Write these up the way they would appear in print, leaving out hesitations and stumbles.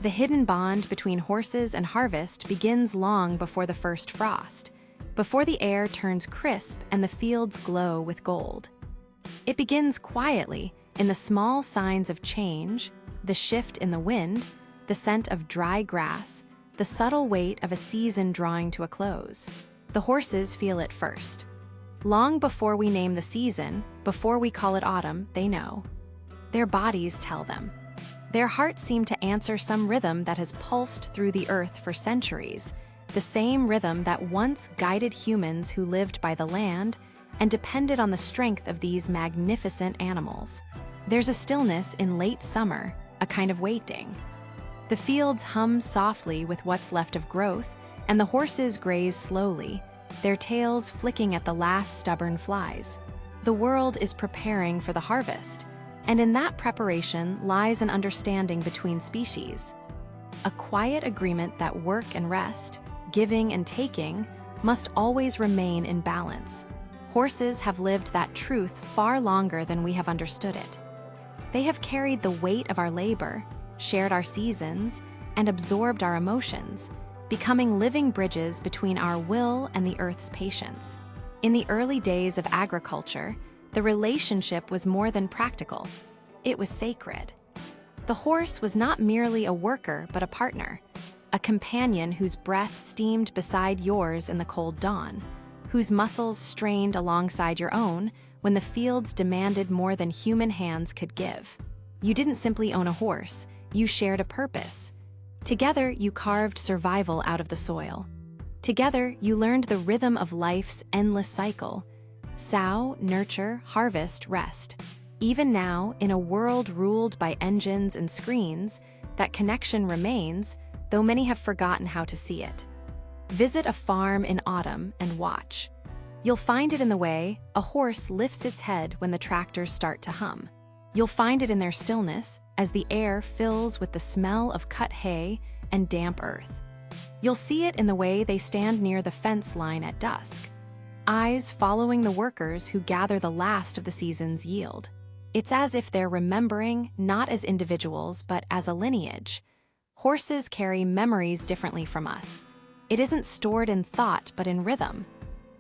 The hidden bond between horses and harvest begins long before the first frost, before the air turns crisp and the fields glow with gold. It begins quietly in the small signs of change, the shift in the wind, the scent of dry grass, the subtle weight of a season drawing to a close. The horses feel it first. Long before we name the season, before we call it autumn, they know. Their bodies tell them. Their hearts seem to answer some rhythm that has pulsed through the earth for centuries, the same rhythm that once guided humans who lived by the land and depended on the strength of these magnificent animals. There's a stillness in late summer, a kind of waiting. The fields hum softly with what's left of growth, and the horses graze slowly, their tails flicking at the last stubborn flies. The world is preparing for the harvest, and in that preparation lies an understanding between species. A quiet agreement that work and rest, giving and taking, must always remain in balance. Horses have lived that truth far longer than we have understood it. They have carried the weight of our labor, shared our seasons, and absorbed our emotions, becoming living bridges between our will and the earth's patience. In the early days of agriculture, the relationship was more than practical. It was sacred. The horse was not merely a worker, but a partner, a companion whose breath steamed beside yours in the cold dawn, whose muscles strained alongside your own when the fields demanded more than human hands could give. You didn't simply own a horse, you shared a purpose. Together, you carved survival out of the soil. Together, you learned the rhythm of life's endless cycle: sow, nurture, harvest, rest. Even now, in a world ruled by engines and screens, that connection remains, though many have forgotten how to see it. Visit a farm in autumn and watch. You'll find it in the way a horse lifts its head when the tractors start to hum. You'll find it in their stillness as the air fills with the smell of cut hay and damp earth. You'll see it in the way they stand near the fence line at dusk, eyes following the workers who gather the last of the season's yield. It's as if they're remembering not as individuals but as a lineage. Horses carry memories differently from us. It isn't stored in thought but in rhythm.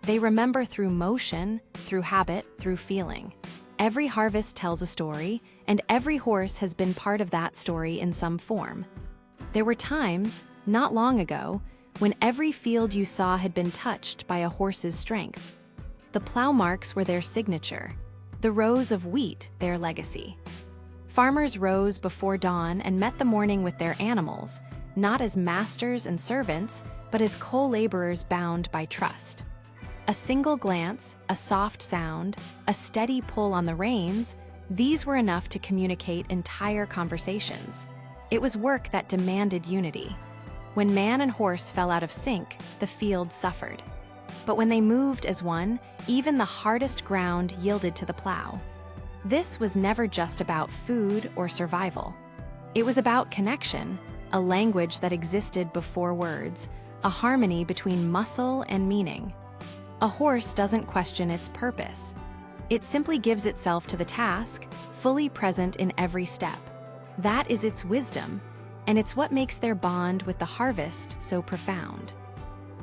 They remember through motion, through habit, through feeling. Every harvest tells a story, and every horse has been part of that story in some form. There were times, not long ago, when every field you saw had been touched by a horse's strength. The plow marks were their signature, the rows of wheat their legacy. Farmers rose before dawn and met the morning with their animals, not as masters and servants, but as co-laborers bound by trust. A single glance, a soft sound, a steady pull on the reins, these were enough to communicate entire conversations. It was work that demanded unity. When man and horse fell out of sync, the field suffered. But when they moved as one, even the hardest ground yielded to the plow. This was never just about food or survival. It was about connection, a language that existed before words, a harmony between muscle and meaning. A horse doesn't question its purpose. It simply gives itself to the task, fully present in every step. That is its wisdom, and it's what makes their bond with the harvest so profound.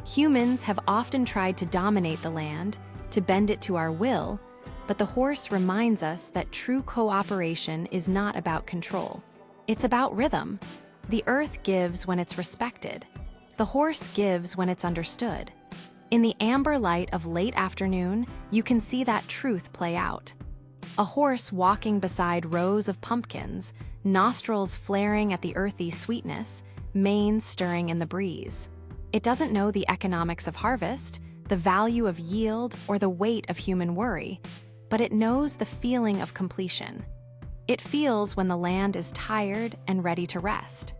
Humans have often tried to dominate the land, to bend it to our will, but the horse reminds us that true cooperation is not about control. It's about rhythm. The earth gives when it's respected. The horse gives when it's understood. In the amber light of late afternoon, you can see that truth play out. A horse walking beside rows of pumpkins, nostrils flaring at the earthy sweetness, mane stirring in the breeze. It doesn't know the economics of harvest, the value of yield, or the weight of human worry, but it knows the feeling of completion. It feels when the land is tired and ready to rest.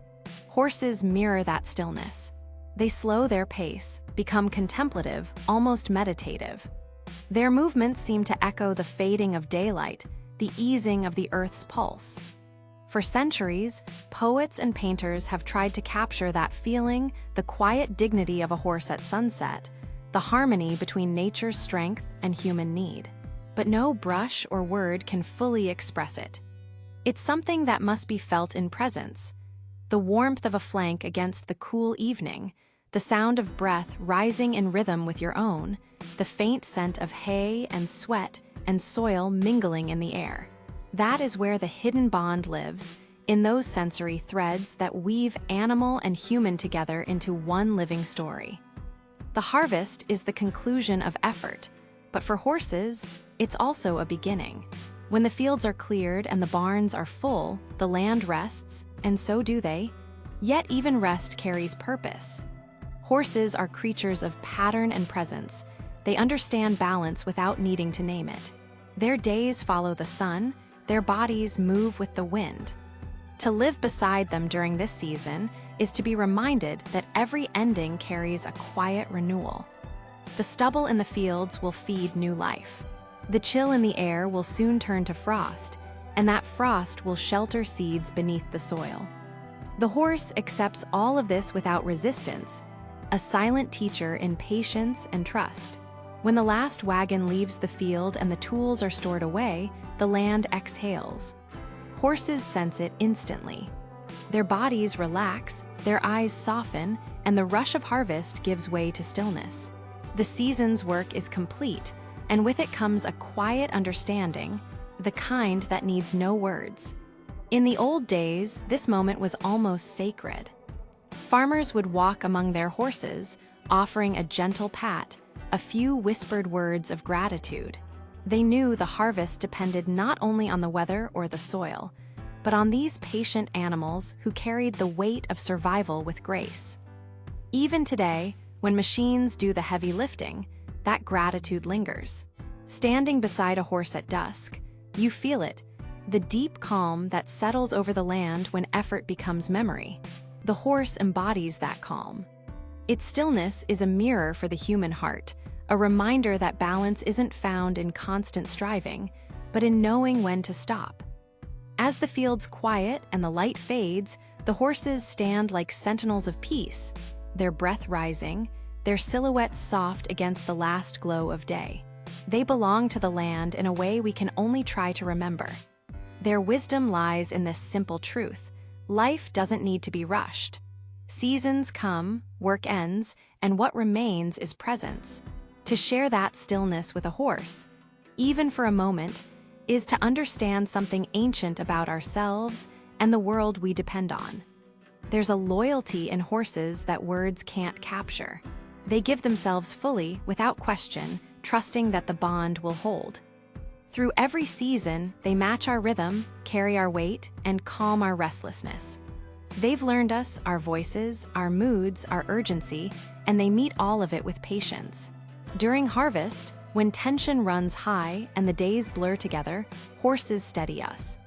Horses mirror that stillness. They slow their pace, become contemplative, almost meditative. Their movements seem to echo the fading of daylight, the easing of the earth's pulse. For centuries, poets and painters have tried to capture that feeling, the quiet dignity of a horse at sunset, the harmony between nature's strength and human need. But no brush or word can fully express it. It's something that must be felt in presence. the warmth of a flank against the cool evening, the sound of breath rising in rhythm with your own, the faint scent of hay and sweat and soil mingling in the air. That is where the hidden bond lives, in those sensory threads that weave animal and human together into one living story. The harvest is the conclusion of effort, but for horses, it's also a beginning. When the fields are cleared and the barns are full, the land rests, and so do they. Yet even rest carries purpose. Horses are creatures of pattern and presence. They understand balance without needing to name it. Their days follow the sun, their bodies move with the wind. To live beside them during this season is to be reminded that every ending carries a quiet renewal. The stubble in the fields will feed new life. The chill in the air will soon turn to frost, and that frost will shelter seeds beneath the soil. The horse accepts all of this without resistance, a silent teacher in patience and trust. When the last wagon leaves the field and the tools are stored away, the land exhales. Horses sense it instantly. Their bodies relax, their eyes soften, and the rush of harvest gives way to stillness. The season's work is complete, and with it comes a quiet understanding, the kind that needs no words. In the old days, this moment was almost sacred. Farmers would walk among their horses, offering a gentle pat, a few whispered words of gratitude. They knew the harvest depended not only on the weather or the soil, but on these patient animals who carried the weight of survival with grace. Even today, when machines do the heavy lifting, that gratitude lingers. Standing beside a horse at dusk, you feel it, the deep calm that settles over the land when effort becomes memory. The horse embodies that calm. Its stillness is a mirror for the human heart, a reminder that balance isn't found in constant striving, but in knowing when to stop. As the fields quiet and the light fades, the horses stand like sentinels of peace, their breath rising, their silhouettes soft against the last glow of day. They belong to the land in a way we can only try to remember. Their wisdom lies in this simple truth: life doesn't need to be rushed. Seasons come, work ends, and what remains is presence. To share that stillness with a horse, even for a moment, is to understand something ancient about ourselves and the world we depend on. There's a loyalty in horses that words can't capture. They give themselves fully, without question, trusting that the bond will hold. Through every season, they match our rhythm, carry our weight, and calm our restlessness. They've learned us, our voices, our moods, our urgency, and they meet all of it with patience. During harvest, when tension runs high and the days blur together, horses steady us.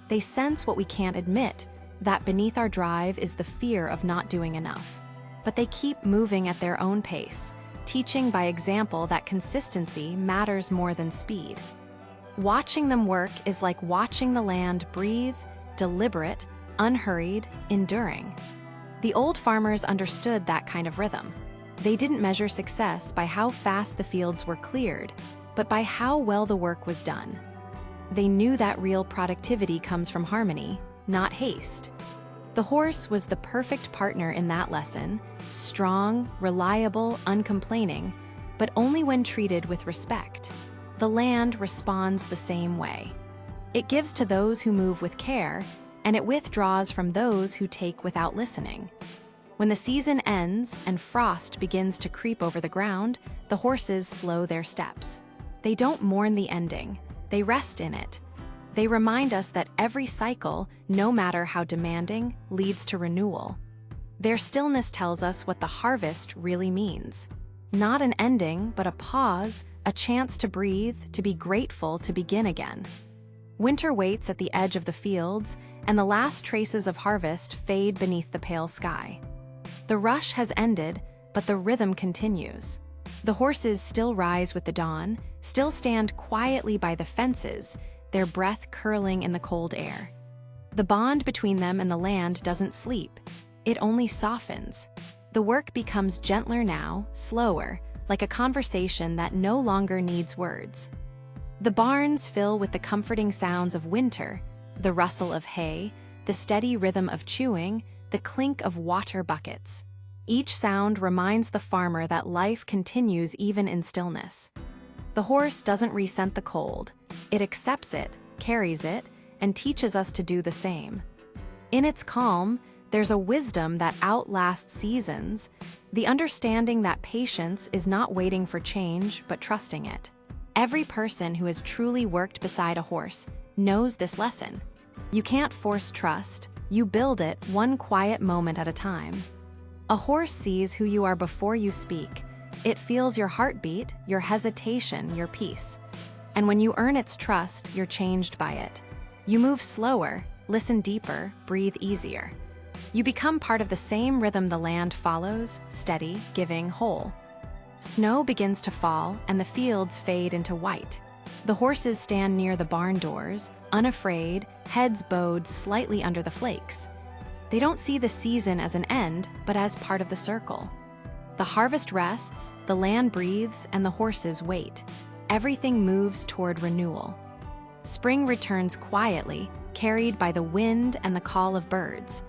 They sense what we can't admit, that beneath our drive is the fear of not doing enough. But they keep moving at their own pace, teaching by example that consistency matters more than speed. Watching them work is like watching the land breathe, deliberate, unhurried, enduring. The old farmers understood that kind of rhythm. They didn't measure success by how fast the fields were cleared, but by how well the work was done. They knew that real productivity comes from harmony, not haste. The horse was the perfect partner in that lesson, strong, reliable, uncomplaining, but only when treated with respect. The land responds the same way. It gives to those who move with care, and it withdraws from those who take without listening. When the season ends and frost begins to creep over the ground, the horses slow their steps. They don't mourn the ending, they rest in it. They remind us that every cycle, no matter how demanding, leads to renewal. Their stillness tells us what the harvest really means. Not an ending, but a pause, a chance to breathe, to be grateful, to begin again. Winter waits at the edge of the fields, and the last traces of harvest fade beneath the pale sky. The rush has ended, but the rhythm continues. The horses still rise with the dawn, still stand quietly by the fences, their breath curling in the cold air. The bond between them and the land doesn't sleep, it only softens. The work becomes gentler now, slower, like a conversation that no longer needs words. The barns fill with the comforting sounds of winter, the rustle of hay, the steady rhythm of chewing, the clink of water buckets. Each sound reminds the farmer that life continues even in stillness. The horse doesn't resent the cold. It accepts it, carries it, and teaches us to do the same. In its calm, there's a wisdom that outlasts seasons, the understanding that patience is not waiting for change but trusting it. Every person who has truly worked beside a horse knows this lesson. You can't force trust, you build it one quiet moment at a time. A horse sees who you are before you speak. It feels your heartbeat, your hesitation, your peace. And when you earn its trust, you're changed by it. You move slower, listen deeper, breathe easier. You become part of the same rhythm the land follows, steady, giving, whole. Snow begins to fall, and the fields fade into white. The horses stand near the barn doors, unafraid, heads bowed slightly under the flakes. They don't see the season as an end, but as part of the circle. The harvest rests, the land breathes, and the horses wait. Everything moves toward renewal. Spring returns quietly, carried by the wind and the call of birds.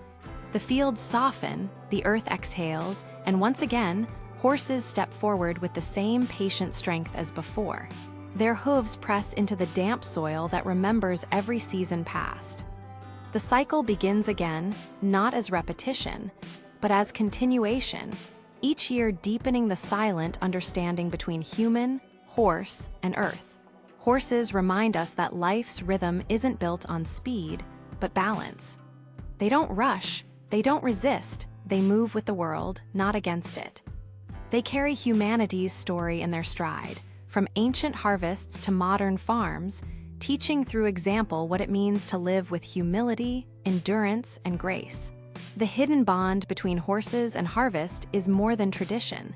The fields soften, the earth exhales, and once again, horses step forward with the same patient strength as before. Their hooves press into the damp soil that remembers every season past. The cycle begins again, not as repetition, but as continuation, each year deepening the silent understanding between human, horse, and earth. Horses remind us that life's rhythm isn't built on speed, but balance. They don't rush, they don't resist, they move with the world, not against it. They carry humanity's story in their stride, from ancient harvests to modern farms, teaching through example what it means to live with humility, endurance, and grace. The hidden bond between horses and harvest is more than tradition.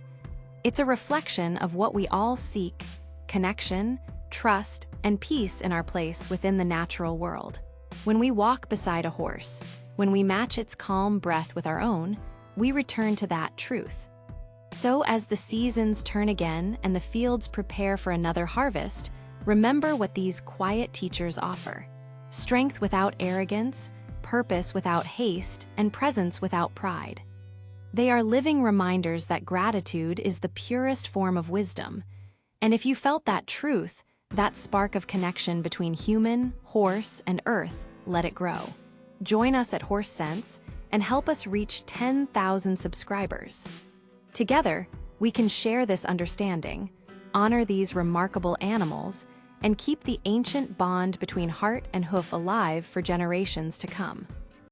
It's a reflection of what we all seek: connection, trust, and peace in our place within the natural world. When we walk beside a horse, when we match its calm breath with our own, we return to that truth. So as the seasons turn again and the fields prepare for another harvest, remember what these quiet teachers offer: strength without arrogance, purpose without haste, and presence without pride. They are living reminders that gratitude is the purest form of wisdom. And if you felt that truth, that spark of connection between human, horse, and earth, let it grow. Join us at Horse Sense and help us reach 10,000 subscribers. Together, we can share this understanding, honor these remarkable animals, and keep the ancient bond between heart and hoof alive for generations to come.